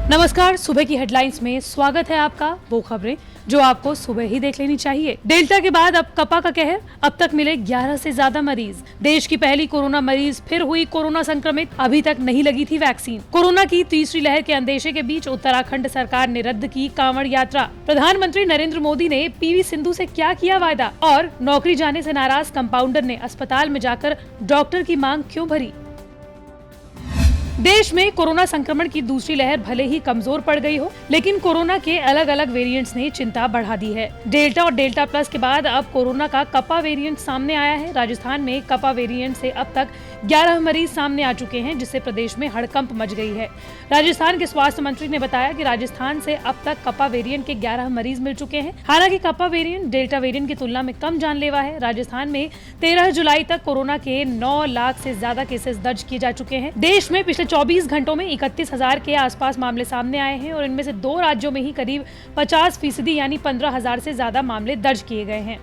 नमस्कार, सुबह की हेडलाइंस में स्वागत है आपका। वो खबरें जो आपको सुबह ही देख लेनी चाहिए। डेल्टा के बाद अब कपा का कहर, अब तक मिले 11 से ज्यादा मरीज। देश की पहली कोरोना मरीज फिर हुई कोरोना संक्रमित, अभी तक नहीं लगी थी वैक्सीन। कोरोना की तीसरी लहर के अंदेशे के बीच उत्तराखंड सरकार ने रद्द की कांवड़ यात्रा। प्रधानमंत्री नरेंद्र मोदी ने पीवी सिंधु से क्या किया वायदा, और नौकरी जाने से नाराज कंपाउंडर ने अस्पताल में जाकर डॉक्टर की मांग क्यों भरी। देश में कोरोना संक्रमण की दूसरी लहर भले ही कमजोर पड़ गई हो, लेकिन कोरोना के अलग अलग वेरिएंट्स ने चिंता बढ़ा दी है। डेल्टा और डेल्टा प्लस के बाद अब कोरोना का कपा वेरिएंट सामने आया है। राजस्थान में कपा वेरिएंट से अब तक 11 मरीज सामने आ चुके हैं, जिससे प्रदेश में हड़कंप मच गई है। राजस्थान के स्वास्थ्य मंत्री ने बताया कि राजस्थान से अब तक कपा वेरिएंट के 11 मरीज मिल चुके हैं। हालांकि कपा वेरिएंट डेल्टा वेरिएंट की तुलना में कम जानलेवा है। राजस्थान में 13 जुलाई तक कोरोना के 9 लाख से ज्यादा केसेस दर्ज किए जा चुके हैं। देश में पिछले 24 घंटों में 31,000 के आसपास मामले सामने आए हैं, और इनमें से 2 राज्यों में ही करीब 50% यानी 15,000 से ज्यादा मामले दर्ज किए गए हैं।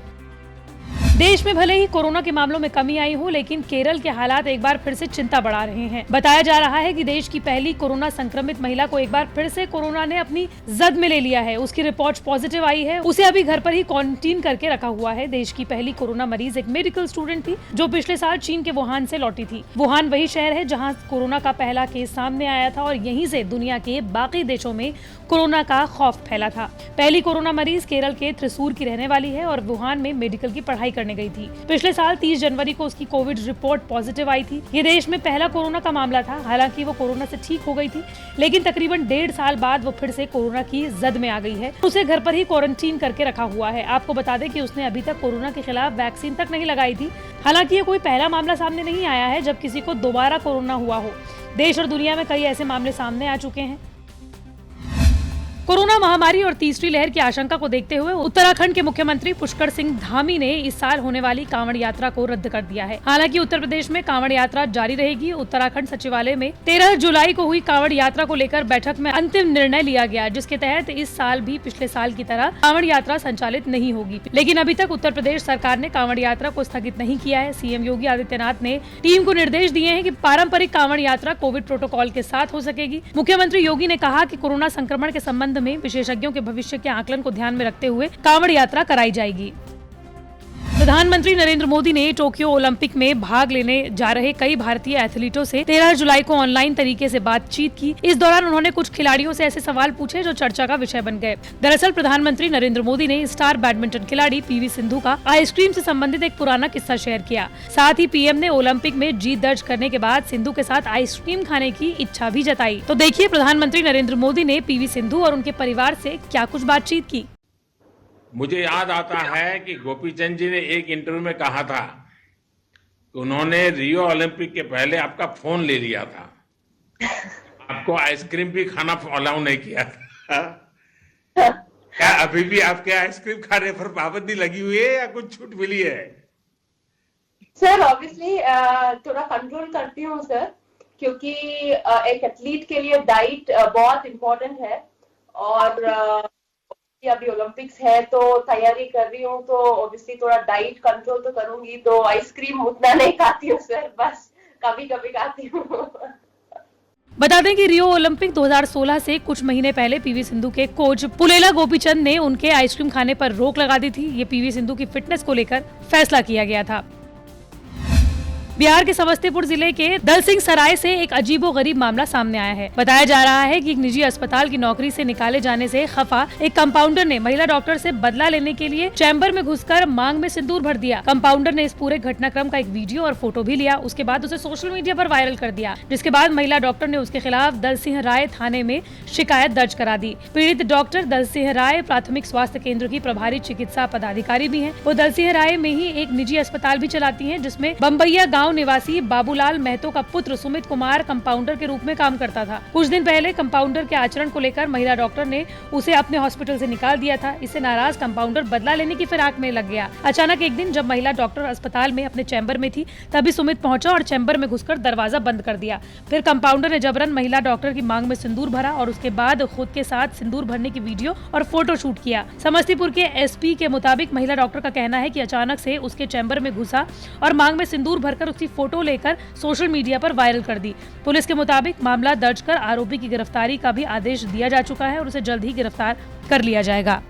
देश में भले ही कोरोना के मामलों में कमी आई हो, लेकिन केरल के हालात एक बार फिर से चिंता बढ़ा रहे हैं। बताया जा रहा है कि देश की पहली कोरोना संक्रमित महिला को एक बार फिर से कोरोना ने अपनी जद में ले लिया है। उसकी रिपोर्ट पॉजिटिव आई है। उसे अभी घर पर ही क्वारंटीन करके रखा हुआ है। देश की पहली कोरोना मरीज एक मेडिकल स्टूडेंट थी, जो पिछले साल चीन के वुहान से लौटी थी। वुहान वही शहर है जहाँ कोरोना का पहला केस सामने आया था, और यहीं से दुनिया के बाकी देशों में कोरोना का खौफ फैला था। पहली कोरोना मरीज केरल के त्रिसूर की रहने वाली है और वुहान में मेडिकल की पढ़ाई करने गई थी। पिछले साल 30 जनवरी को उसकी कोविड रिपोर्ट पॉजिटिव आई थी। ये देश में पहला कोरोना का मामला था। हालांकि वो कोरोना से ठीक हो गई थी, लेकिन तकरीबन 1.5 साल बाद वो फिर से कोरोना की जद में आ गई है। उसे घर पर ही क्वारंटीन करके रखा हुआ है। आपको बता दें कि उसने अभी तक कोरोना के खिलाफ वैक्सीन तक नहीं लगाई थी। हालांकि ये कोई पहला मामला सामने नहीं आया है जब किसी को दोबारा कोरोना हुआ हो। देश और दुनिया में कई ऐसे मामले सामने आ चुके हैं। कोरोना महामारी और तीसरी लहर की आशंका को देखते हुए उत्तराखंड के मुख्यमंत्री पुष्कर सिंह धामी ने इस साल होने वाली कांवड़ यात्रा को रद्द कर दिया है। हालांकि उत्तर प्रदेश में कांवड़ यात्रा जारी रहेगी। उत्तराखंड सचिवालय में 13 जुलाई को हुई कांवड़ यात्रा को लेकर बैठक में अंतिम निर्णय लिया गया, जिसके तहत इस साल भी पिछले साल की तरह कांवड़ यात्रा संचालित नहीं होगी। लेकिन अभी तक उत्तर प्रदेश सरकार ने कांवड़ यात्रा को स्थगित नहीं किया है। सीएम योगी आदित्यनाथ ने टीम को निर्देश दिए हैं कि पारंपरिक कांवड़ यात्रा कोविड प्रोटोकॉल के साथ हो सकेगी। मुख्यमंत्री योगी ने कहा कि कोरोना संक्रमण के संबंध में विशेषज्ञों के भविष्य के आकलन को ध्यान में रखते हुए कांवड़ यात्रा कराई जाएगी। प्रधानमंत्री नरेंद्र मोदी ने टोक्यो ओलंपिक में भाग लेने जा रहे कई भारतीय एथलीटों से 13 जुलाई को ऑनलाइन तरीके से बातचीत की। इस दौरान उन्होंने कुछ खिलाड़ियों से ऐसे सवाल पूछे जो चर्चा का विषय बन गए। दरअसल प्रधानमंत्री नरेंद्र मोदी ने स्टार बैडमिंटन खिलाड़ी पीवी सिंधु का आइसक्रीम से संबंधित एक पुराना किस्सा शेयर किया। साथ ही पीएम ने ओलंपिक में जीत दर्ज करने के बाद सिंधु के साथ आइसक्रीम खाने की इच्छा भी जताई। तो देखिए प्रधानमंत्री नरेंद्र मोदी ने पीवी सिंधु और उनके परिवार से क्या कुछ बातचीत की। मुझे याद आता है कि गोपीचंद जी ने एक इंटरव्यू में कहा था कि उन्होंने रियो ओलंपिक के पहले आपका फोन ले लिया था, आपको आइसक्रीम भी खाना अलाउ नहीं किया था। क्या अभी भी आपके आइसक्रीम खाने पर पाबंदी लगी हुई है या कुछ छूट मिली है? सर ऑब्वियसली थोड़ा कंट्रोल करती हूँ सर, क्योंकि एक एथलीट के लिए डाइट बहुत इम्पोर्टेंट है। और अभी ओलंपिक्स है तो तैयारी कर रही हूँ, तो ऑब्वियसली थोड़ा डाइट कंट्रोल तो करूंगी। तो आइसक्रीम उतना नहीं खाती हूँ सर, बस कभी कभी खाती हूँ। बता दें कि रियो ओलंपिक 2016 से कुछ महीने पहले पीवी सिंधु के कोच पुलेला गोपीचंद ने उनके आइसक्रीम खाने पर रोक लगा दी थी। ये पीवी सिंधु की फिटनेस को लेकर फैसला किया गया था। बिहार के समस्तीपुर जिले के दलसिंह सराय से एक अजीबोगरीब मामला सामने आया है। बताया जा रहा है कि एक निजी अस्पताल की नौकरी से निकाले जाने से खफा एक कंपाउंडर ने महिला डॉक्टर से बदला लेने के लिए चैम्बर में घुसकर मांग में सिंदूर भर दिया। कंपाउंडर ने इस पूरे घटनाक्रम का एक वीडियो और फोटो भी लिया। उसके बाद उसे सोशल मीडिया पर वायरल कर दिया, जिसके बाद महिला डॉक्टर ने उसके खिलाफ दलसिंह राय थाने में शिकायत दर्ज करा दी। पीड़ित डॉक्टर दलसिंह राय प्राथमिक स्वास्थ्य केंद्र की प्रभारी चिकित्सा पदाधिकारी भी है। वो दलसिंह राय में ही एक निजी अस्पताल भी चलाती है, जिसमें बम्बैया गाँव निवासी बाबूलाल महतो का पुत्र सुमित कुमार कंपाउंडर के रूप में काम करता था। कुछ दिन पहले कंपाउंडर के आचरण को लेकर महिला डॉक्टर ने उसे अपने हॉस्पिटल से निकाल दिया था। इससे नाराज कंपाउंडर बदला लेने की फिराक में लग गया। अचानक एक दिन जब महिला डॉक्टर अस्पताल में अपने चैम्बर में थी, तभी सुमित पहुंचा और चैम्बर में घुसकर दरवाजा बंद कर दिया। फिर कंपाउंडर ने जबरन महिला डॉक्टर की मांग में सिंदूर भरा और उसके बाद खुद के साथ सिंदूर भरने की वीडियो और फोटो शूट किया। समस्तीपुर के एसपी के मुताबिक महिला डॉक्टर का कहना है कि अचानक से उसके चैम्बर में घुसा और मांग में सिंदूर भरकर की फोटो लेकर सोशल मीडिया पर वायरल कर दी। पुलिस के मुताबिक मामला दर्ज कर आरोपी की गिरफ्तारी का भी आदेश दिया जा चुका है और उसे जल्द ही गिरफ्तार कर लिया जाएगा।